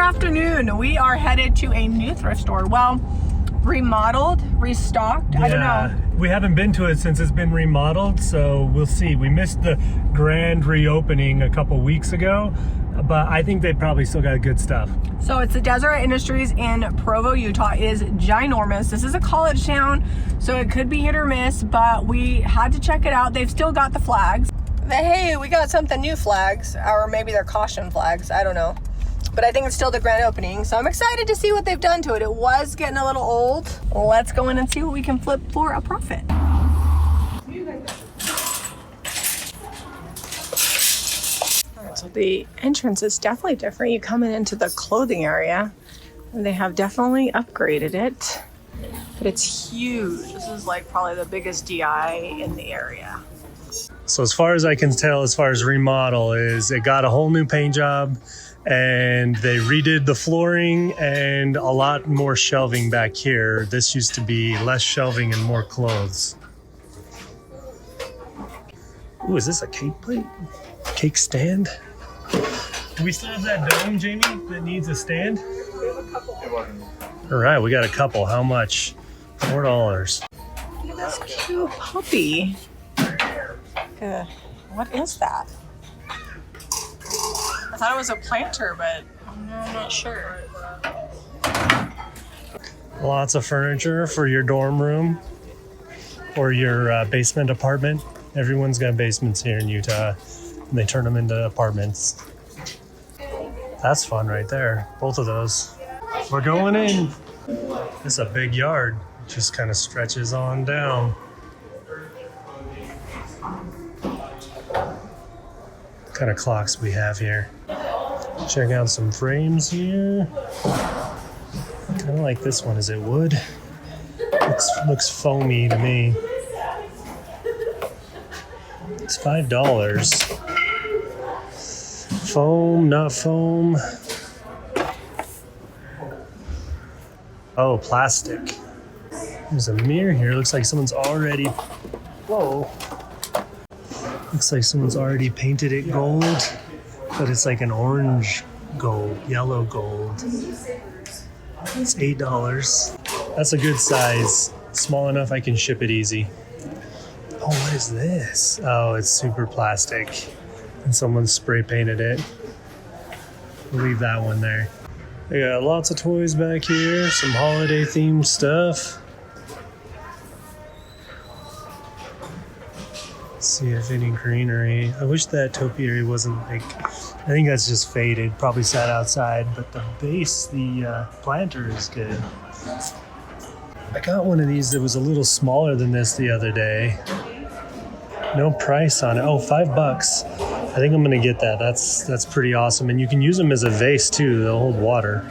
afternoon. We are headed to a new thrift store. Well, remodeled, restocked, yeah, I don't know. We haven't been to it since it's been remodeled, so we'll see. We missed the grand reopening a couple weeks ago, but I think they probably still got good stuff. So it's the Deseret Industries in Provo, Utah. It is ginormous. This is a college town, so it could be hit or miss, but we had to check it out. They've still got the flags. Hey, we got something new flags, or maybe they're caution flags, I don't know. But I think it's still the grand opening, so I'm excited to see what they've done to it. It was getting a little old. Let's go in and see what we can flip for a profit. Alright, so the entrance is definitely different. You come into the clothing area, and they have definitely upgraded it. But it's huge. This is like probably the biggest DI in the area. So as far as I can tell, as far as remodel is, it got a whole new paint job, and they redid the flooring and a lot more shelving back here. This used to be less shelving and more clothes. Ooh, is this a cake plate? Cake stand? Do we still have that dome, Jamie, that needs a stand? We have a couple. All right, we got a couple. How much? $4. Look at this cute puppy. What is that? I thought it was a planter, but I'm not sure. Lots of furniture for your dorm room or your basement apartment. Everyone's got basements here in Utah, and they turn them into apartments. That's fun right there, both of those. We're going in. This is a big yard. It just kind of stretches on down. What kind of clocks we have here? Check out some frames here. Kind of like this one. Is it wood? Looks foamy to me. It's $5. Foam, not foam. Oh, plastic. There's a mirror here. Looks like someone's already... Whoa. Looks like someone's already painted it gold, but it's like an orange gold, yellow gold. It's $8. That's a good size. Small enough I can ship it easy. Oh, what is this? Oh, it's super plastic. And someone spray painted it. We'll leave that one there. They got lots of toys back here, some holiday themed stuff. See if any greenery. I wish that topiary wasn't like, I think that's just faded, probably sat outside, but the base, the planter is good. I got one of these that was a little smaller than this the other day. No price on it. Oh, $5. I think I'm gonna get that. That's pretty awesome. And you can use them as a vase too. They'll hold water.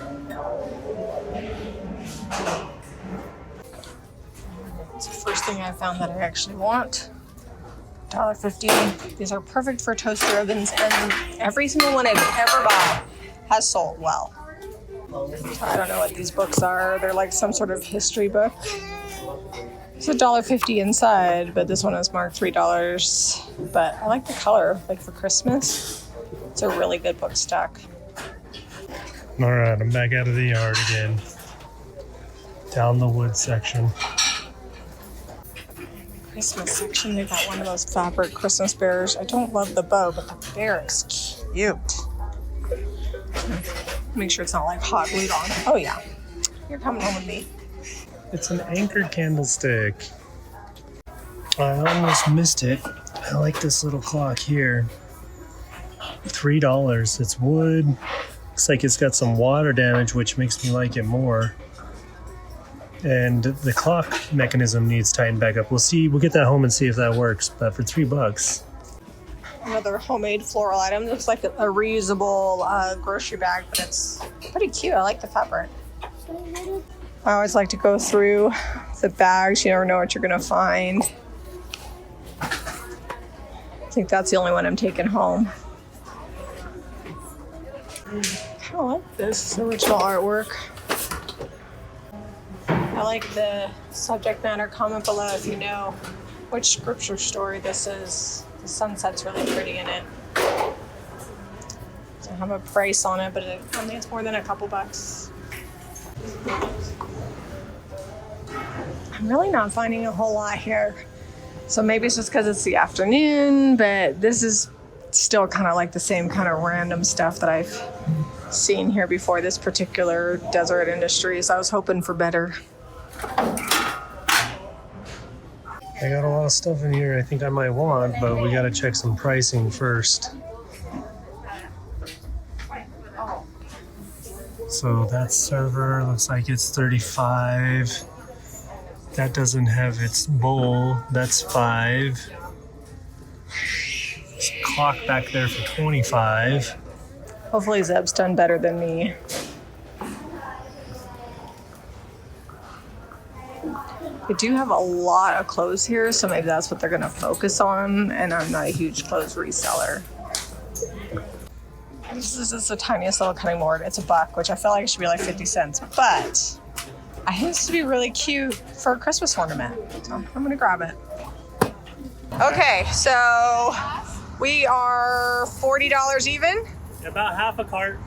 It's the first thing I found that I actually want. $1.50. These are perfect for toaster ovens, and every single one I've ever bought has sold well. I don't know what these books are. They're like some sort of history book. It's $1.50 inside, but this one is marked $3. But I like the color, like for Christmas. It's a really good book stock. All right, I'm back out of the yard again. Down the wood section. Christmas section, they got one of those fabric Christmas bears. I don't love the bow, but the bear is cute. Make sure it's not like hot glued on. Oh yeah, you're coming home with me. It's an anchored candlestick. I almost missed it. I like this little clock here. $3. It's wood. Looks like it's got some water damage, which makes me like it more. And the clock mechanism needs tightened back up. We'll see. We'll get that home and see if that works. But for $3. Another homemade floral item. Looks like a reusable grocery bag, but it's pretty cute. I like the fabric. I always like to go through the bags. You never know what you're gonna find. I think that's the only one I'm taking home. I kind of like this original artwork. I like the subject matter. Comment below if you know which scripture story this is. The sunset's really pretty in it. So have a price on it, but I don't think it's more than a couple bucks. I'm really not finding a whole lot here. So maybe it's just because it's the afternoon, but this is still kind of like the same kind of random stuff that I've seen here before, this particular Deseret Industries. I was hoping for better. I got a lot of stuff in here I think I might want, but we got to check some pricing first. So that server looks like it's 35. That doesn't have its bowl. That's 5. There's a clock back there for 25. Hopefully Zeb's done better than me. We do have a lot of clothes here, so maybe that's what they're going to focus on, and I'm not a huge clothes reseller. This is just the tiniest little cutting board. It's $1, which I feel like it should be like 50 cents, but I think this would be really cute for a Christmas ornament, so I'm going to grab it. Okay, so we are $40 even. About half a cart.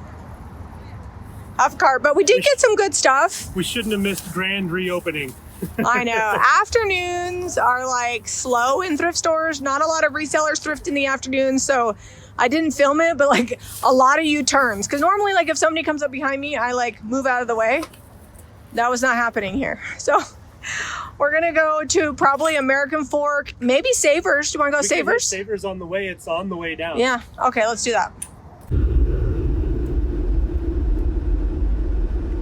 Half a cart, but we did get some good stuff. We shouldn't have missed grand reopening. I know. Afternoons are like slow in thrift stores. Not a lot of resellers thrift in the afternoon, so I didn't film it, but like a lot of U-turns. Because normally, like if somebody comes up behind me, I like move out of the way. That was not happening here. So we're gonna go to probably American Fork, maybe Savers. Do you want to go Savers? Savers on the way. It's on the way down. Yeah. Okay, let's do that.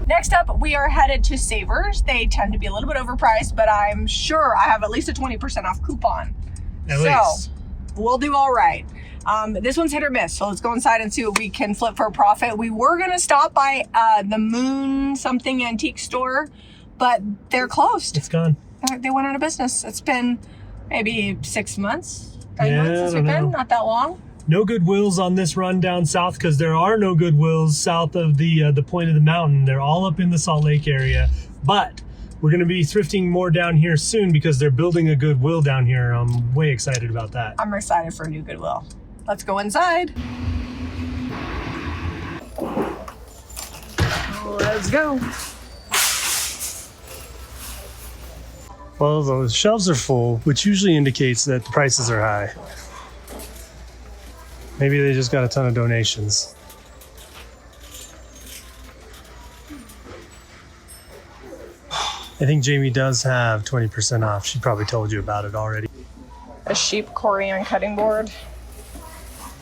Next up, we are headed to Savers. They tend to be a little bit overpriced, but I'm sure I have at least a 20% off coupon. At least. We'll do all right. This one's hit or miss, so let's go inside and see what we can flip for a profit. We were gonna stop by the Moon something antique store, but they're closed. It's gone. They went out of business. It's been maybe 6 months, 9 months since we've been, not that long. No Goodwills on this run down south because there are no Goodwills south of the point of the mountain. They're all up in the Salt Lake area. But we're going to be thrifting more down here soon because they're building a Goodwill down here. I'm way excited about that. I'm excited for a new Goodwill. Let's go inside. Let's go. Well, the shelves are full, which usually indicates that the prices are high. Maybe they just got a ton of donations. I think Jami does have 20% off. She probably told you about it already. A sheep Korean cutting board.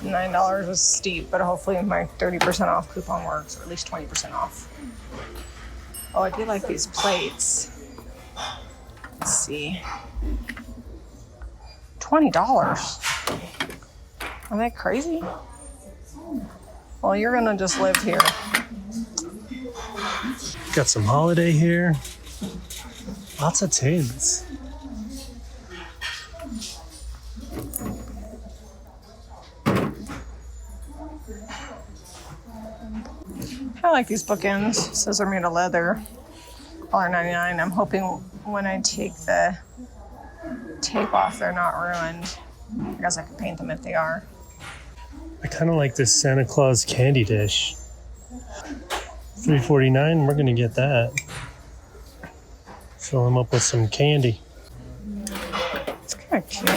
$9 was steep, but hopefully my 30% off coupon works, or at least 20% off. Oh, I do like these plates. Let's see. $20. Are they crazy? Well, you're gonna just live here. Got some holiday here. Lots of tins. I like these bookends. It says they're made of leather. $1.99. I'm hoping when I take the tape off, they're not ruined. I guess I could paint them if they are. I kind of like this Santa Claus candy dish. $3.49. We're gonna get that. Fill them up with some candy. It's kind of cute.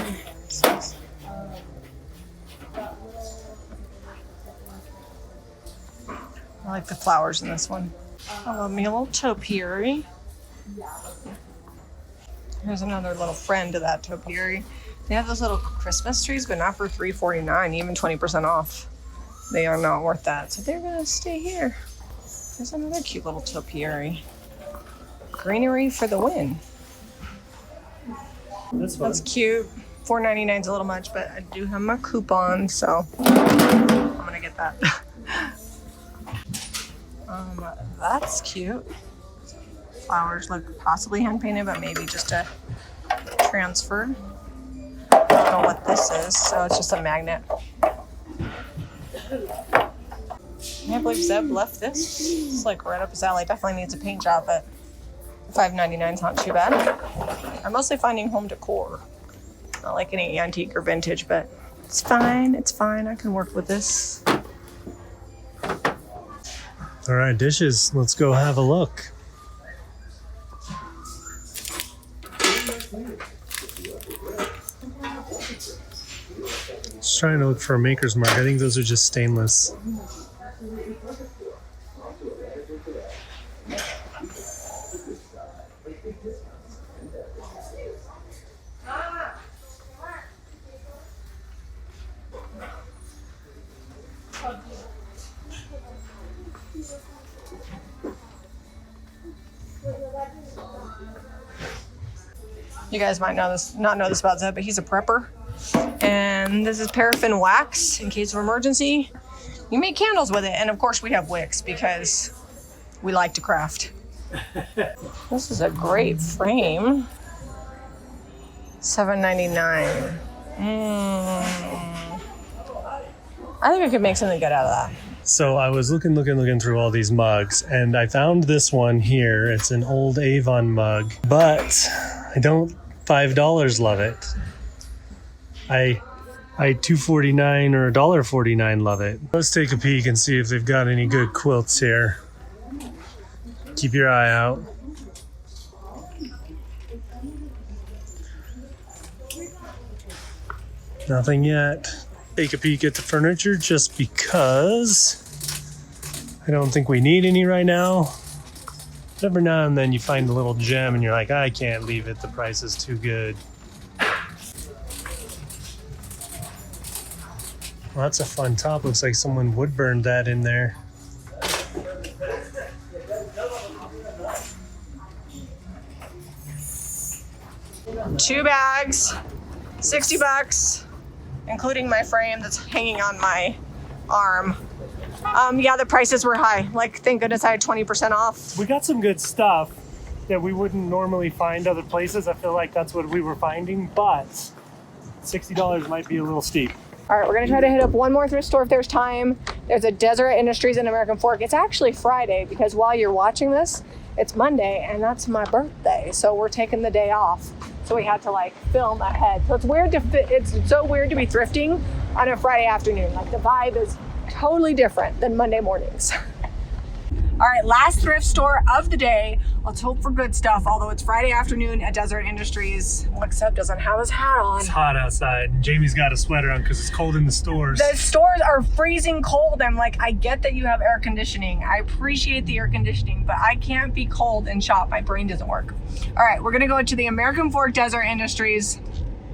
I like the flowers in this one. I love me a little topiary. Here's another little friend to that topiary. They have those little Christmas trees, but not for $3.49, even 20% off. They are not worth that, so they're gonna stay here. There's another cute little topiary. Greenery for the win. That's cute. $4.99 is a little much, but I do have my coupon, so I'm gonna get that. That's cute. Flowers look possibly hand painted, but maybe just a transfer. I don't know what this is, so it's just a magnet. I can't believe Zeb left this. It's like right up his alley. Definitely needs a paint job, but $5.99 is not too bad. I'm mostly finding home decor. Not like any antique or vintage, but it's fine. It's fine. I can work with this. All right, dishes. Let's go have a look. Just trying to look for a Maker's Mark. I think those are just stainless. You guys might not know this about Zed, but he's a prepper. And this is paraffin wax in case of emergency. You make candles with it, and of course we have wicks because we like to craft. This is a great frame. $7.99. I think I could make something good out of that. So I was looking through all these mugs, and I found this one here. It's an old Avon mug, but I don't $5 love it. I $2.49 or $1.49 love it. Let's take a peek and see if they've got any good quilts here. Keep your eye out. Nothing yet. Take a peek at the furniture just because I don't think we need any right now. Every now and then you find a little gem and you're like, I can't leave it. The price is too good. Well, that's a fun top. Looks like someone wood burned that in there. Two bags, $60, including my frame that's hanging on my arm. Yeah, the prices were high. Like, thank goodness I had 20% off. We got some good stuff that we wouldn't normally find other places. I feel like that's what we were finding, but $60 might be a little steep. All right, we're gonna try to hit up one more thrift store if there's time. There's a Deseret Industries in American Fork. It's actually Friday because while you're watching this, it's Monday and that's my birthday. So we're taking the day off. So we had to like film ahead. So it's weird it's so weird to be thrifting on a Friday afternoon. Like the vibe is totally different than Monday mornings. All right, last thrift store of the day. Let's hope for good stuff, although it's Friday afternoon at Deseret Industries. Seb doesn't have his hat on. It's hot outside. Jamie's got a sweater on because it's cold in the stores. The stores are freezing cold. I'm like, I get that you have air conditioning. I appreciate the air conditioning, but I can't be cold and shop. My brain doesn't work. All right, we're gonna go to the American Fork Deseret Industries.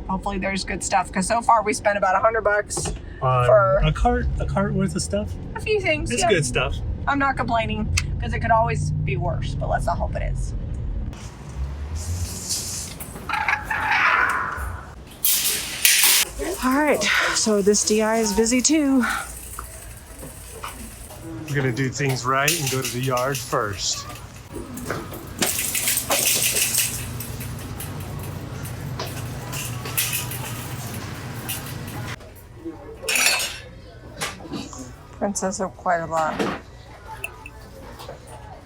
Hopefully there's good stuff because so far we spent about $100 for a cart worth of stuff. A few things. It's good stuff. I'm not complaining because it could always be worse, but let's not hope it is. All right, so this DI is busy too. We're gonna do things right and go to the yard first. Princess of quite a lot.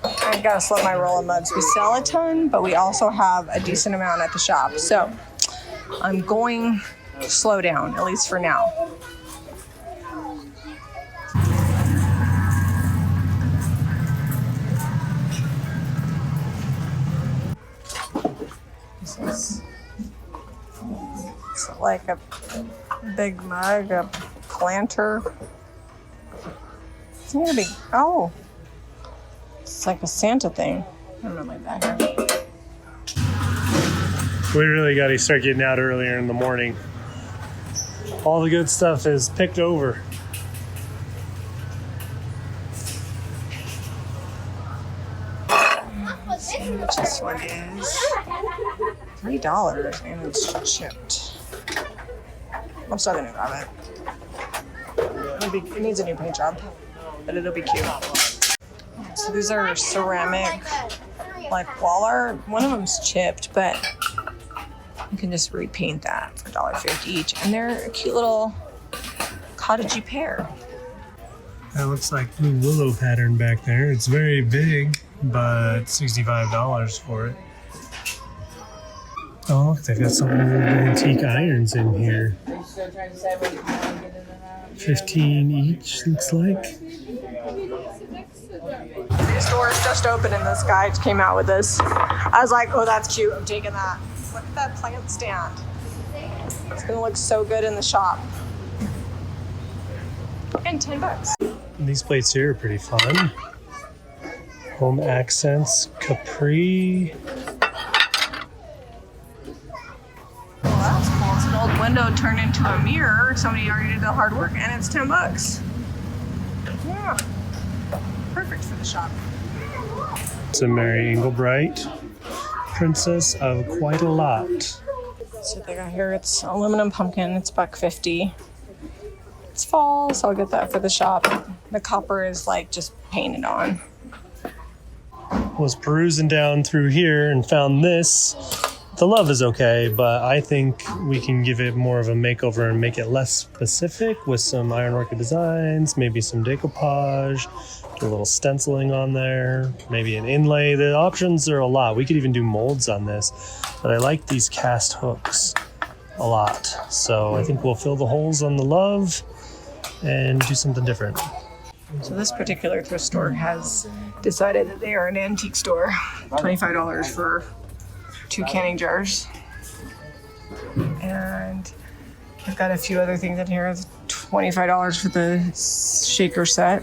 I gotta slow my roll of mugs. We sell a ton, but we also have a decent amount at the shop. So I'm going to slow down, at least for now. This is it's like a big mug, a planter. It's gonna be, oh. It's like a Santa thing. I don't know my bag here. We really got to start getting out earlier in the morning. All the good stuff is picked over. See how much this one is. $3 and it's chipped. I'm still gonna grab it. It needs a new paint job, but it'll be cute. So these are ceramic, like wall art. One of them's chipped, but you can just repaint that for $1.50 each. And they're a cute little cottagey pair. That looks like blue willow pattern back there. It's very big, but $65 for it. Oh, look, they've got some old antique irons in here. 15 each, looks like. store is just open and this guy came out with this. I was like, oh, that's cute. I'm taking that. Look at that plant stand. It's gonna look so good in the shop. And $10. These plates here are pretty fun. Home accents, Capri. Well, that's cool. It's an old window turned into a mirror. Somebody already did the hard work, and it's $10. Yeah, perfect for the shop. It's a Mary Englebright, Princess of Quite a Lot. So they got here, it's aluminum pumpkin. It's $1.50. It's fall, so I'll get that for the shop. The copper is like just painted on. Was perusing down through here and found this. The love is okay, but I think we can give it more of a makeover and make it less specific with some ironwork designs, maybe some decoupage, do a little stenciling on there, maybe an inlay. The options are a lot. We could even do molds on this, but I like these cast hooks a lot. So I think we'll fill the holes on the love and do something different. So this particular thrift store has decided that they are an antique store. $25 for 2 canning jars. And I've got a few other things in here. $25 for the shaker set.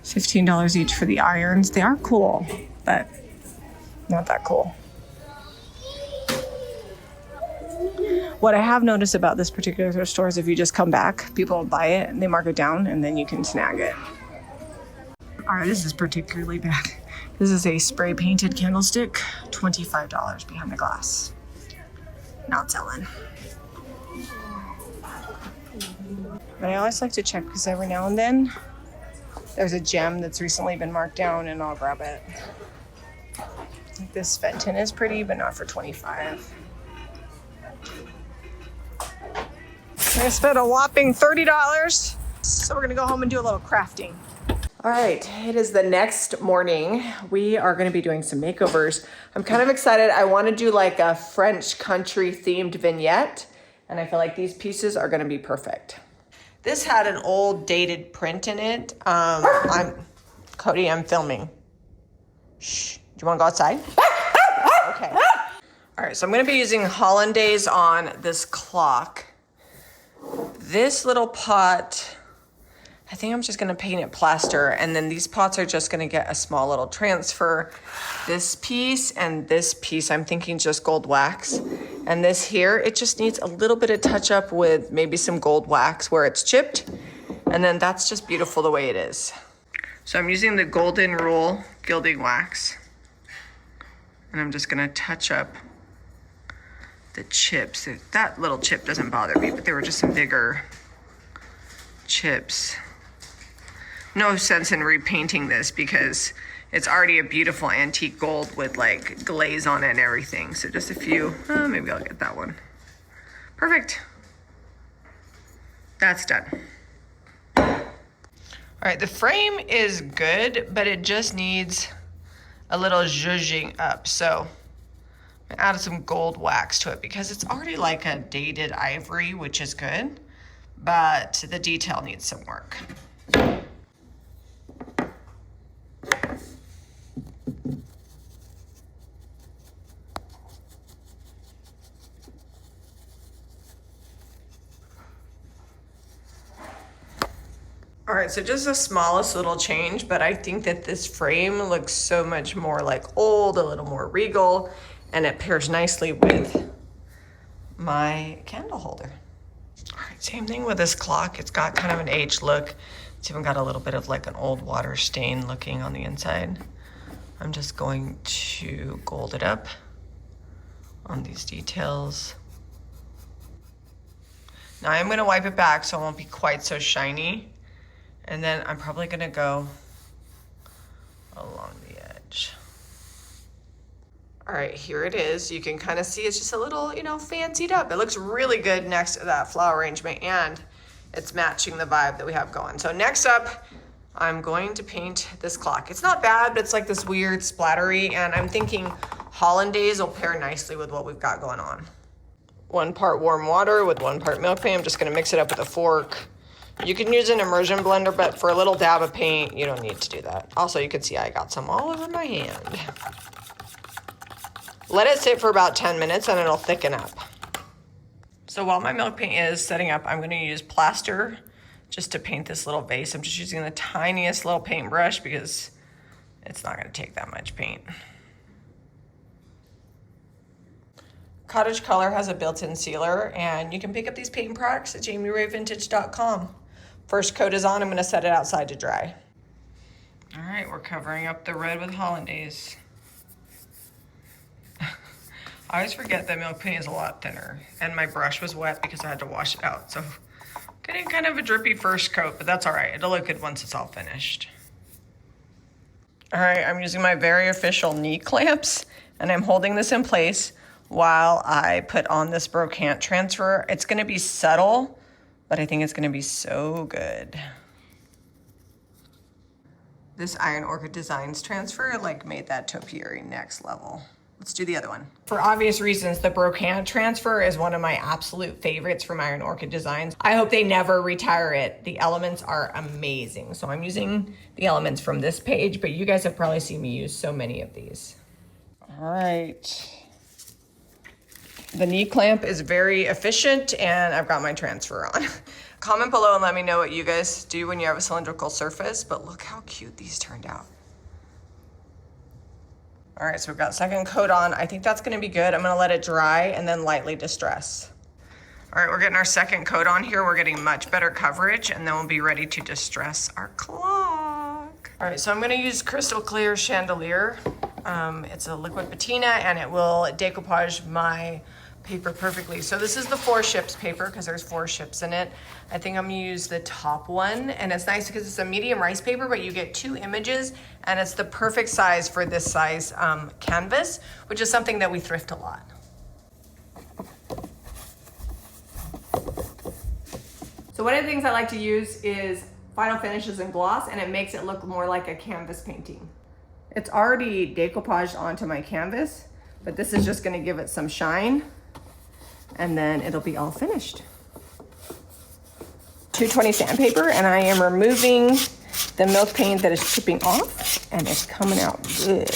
$15 each for the irons. They are cool, but not that cool. What I have noticed about this particular thrift store is if you just come back, people will buy it and they mark it down and then you can snag it. All right, this is particularly bad. This is a spray painted candlestick, $25 behind the glass. Not selling. But I always like to check because every now and then there's a gem that's recently been marked down and I'll grab it. Like this Fenton is pretty, but not for $25. I spent a whopping $30. So we're gonna go home and do a little crafting. All right, it is the next morning. We are gonna be doing some makeovers. I'm kind of excited. I wanna do like a French country themed vignette, and I feel like these pieces are gonna be perfect. This had an old dated print in it. Cody, I'm filming. Shh, do you wanna go outside? Okay. All right, so I'm gonna be using hollandaise on this clock. This little pot, I think I'm just gonna paint it plaster, and then these pots are just gonna get a small little transfer. This piece and this piece, I'm thinking just gold wax. And this here, it just needs a little bit of touch up with maybe some gold wax where it's chipped. And then that's just beautiful the way it is. So I'm using the Golden Rule gilding wax. And I'm just gonna touch up the chips. That little chip doesn't bother me, but there were just some bigger chips. No sense in repainting this because it's already a beautiful antique gold with like glaze on it and everything. So just a few, maybe I'll get that one. Perfect. That's done. All right, the frame is good, but it just needs a little zhuzhing up. So I added some gold wax to it because it's already like a dated ivory, which is good, but the detail needs some work. All right, so just the smallest little change, but I think that this frame looks so much more like old, a little more regal, and it pairs nicely with my candle holder. All right, same thing with this clock. It's got kind of an aged look. It's even got a little bit of like an old water stain looking on the inside. I'm just going to gold it up on these details. Now I'm gonna wipe it back so it won't be quite so shiny. And then I'm probably gonna go along the edge. All right, here it is. You can kind of see it's just a little, fancied up. It looks really good next to that flower arrangement, and it's matching the vibe that we have going. So next up, I'm going to paint this clock. It's not bad, but it's like this weird splattery, and I'm thinking hollandaise will pair nicely with what we've got going on. 1 part warm water with 1 part milk cream. I'm just gonna mix it up with a fork You can use an immersion blender, but for a little dab of paint, you don't need to do that. Also, you can see I got some all over my hand. Let it sit for about 10 minutes and it'll thicken up. So while my milk paint is setting up, I'm gonna use plaster just to paint this little vase. I'm just using the tiniest little paintbrush because it's not gonna take that much paint. Cottage Color has a built-in sealer, and you can pick up these paint products at JamiRayVintage.com. First coat is on, I'm gonna set it outside to dry. All right, we're covering up the red with hollandaise. I always forget that milk paint is a lot thinner, and my brush was wet because I had to wash it out. So getting kind of a drippy first coat, but that's all right. It'll look good once it's all finished. All right, I'm using my very official knee clamps, and I'm holding this in place while I put on this brocante transfer. It's gonna be subtle, but I think it's gonna be so good. This Iron Orchid Designs transfer made that topiary next level. Let's do the other one. For obvious reasons, the brocante transfer is one of my absolute favorites from Iron Orchid Designs. I hope they never retire it. The elements are amazing. So I'm using the elements from this page, but you guys have probably seen me use so many of these. All right. The knee clamp is very efficient, and I've got my transfer on. Comment below and let me know what you guys do when you have a cylindrical surface, but look how cute these turned out. All right, so we've got second coat on. I think that's gonna be good. I'm gonna let it dry and then lightly distress. All right, we're getting our second coat on here. We're getting much better coverage, and then we'll be ready to distress our clock. All right, so I'm gonna use Crystal Clear Chandelier. It's a liquid patina, and it will decoupage my paper perfectly. So this is the 4 ships paper because there's 4 ships in it. I think I'm gonna use the top one, and it's nice because it's a medium rice paper, but you get 2 images, and it's the perfect size for this size canvas, which is something that we thrift a lot. So one of the things I like to use is final finishes and gloss, and it makes it look more like a canvas painting. It's already decoupaged onto my canvas, but this is just gonna give it some shine, and then it'll be all finished. 220 sandpaper, and I am removing the milk paint that is chipping off, and it's coming out good.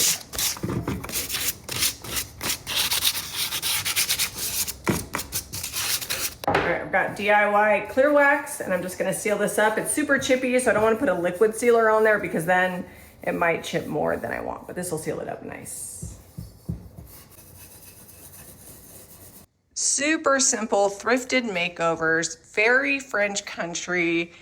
All right, I've got DIY clear wax, and I'm just gonna seal this up. It's super chippy, so I don't wanna put a liquid sealer on there because then it might chip more than I want, but this will seal it up nice. Super simple, thrifted makeovers, very French country,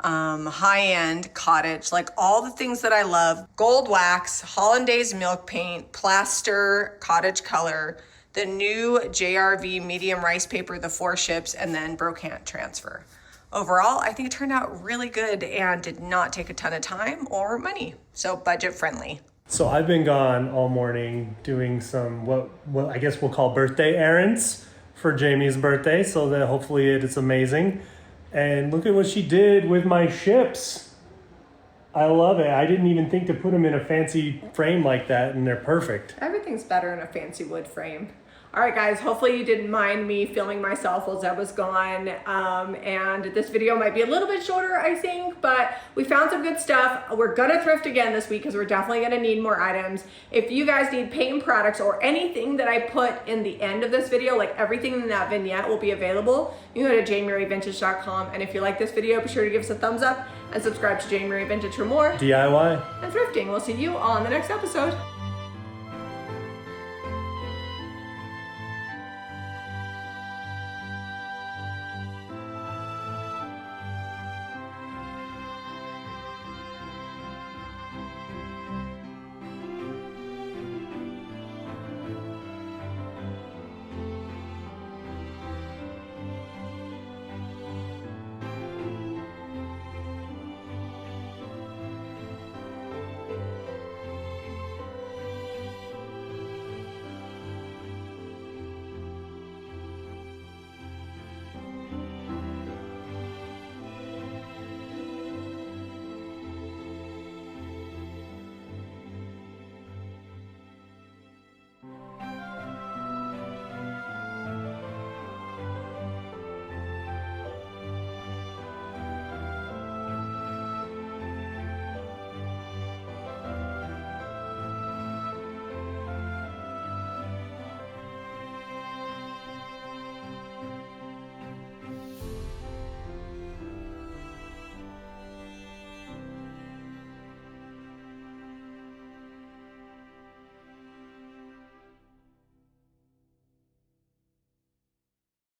high-end cottage, like all the things that I love. Gold wax, hollandaise milk paint, plaster, Cottage Color, the new JRV medium rice paper, the 4 ships, and then brocante transfer. Overall, I think it turned out really good and did not take a ton of time or money, so budget friendly. So I've been gone all morning doing some what I guess we'll call birthday errands for Jamie's birthday, so that hopefully it's amazing. And look at what she did with my ships. I love it. I didn't even think to put them in a fancy frame like that, and they're perfect. Everything's better in a fancy wood frame. All right, guys, hopefully you didn't mind me filming myself while Zeb was gone. And this video might be a little bit shorter, I think, but we found some good stuff. We're gonna thrift again this week because we're definitely gonna need more items. If you guys need paint products or anything that I put in the end of this video, like everything in that vignette will be available. You can go to JamiRayVintage.com. And if you like this video, be sure to give us a thumbs up and subscribe to Jami Ray Vintage for more DIY and thrifting. We'll see you on the next episode.